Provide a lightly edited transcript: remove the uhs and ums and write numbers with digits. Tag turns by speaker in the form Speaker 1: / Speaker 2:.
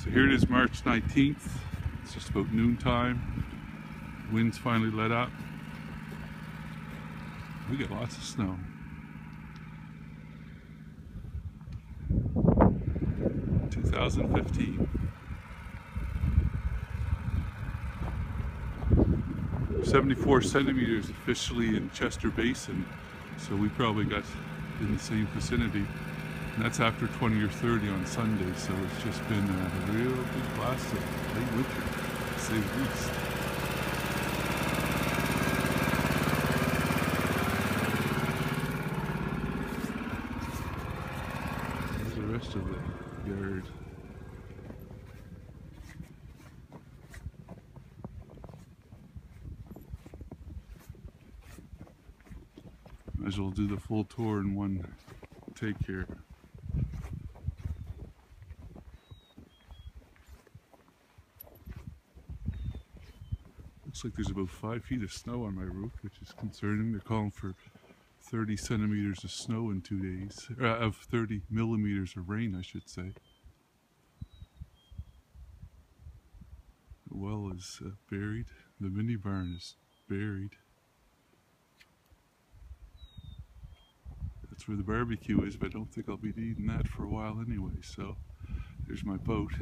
Speaker 1: So here it is, March 19th. It's just about noontime. Wind's finally let up. We get lots of snow. (2015). 74 centimeters officially in Chester Basin, so we probably got in the same vicinity. And that's after 20 or 30 on Sunday, so it's just been a real big blast of late winter, to say the least. There's the rest of the yard. Might as well do the full tour in one take here. Looks like there's about 5 feet of snow on my roof, which is concerning. They're calling for 30 centimeters of snow in 2 days, of 30 millimeters of rain, I should say. The well is buried. The mini barn is buried. That's where the barbecue is, but I don't think I'll be eating that for a while anyway. So there's my boat.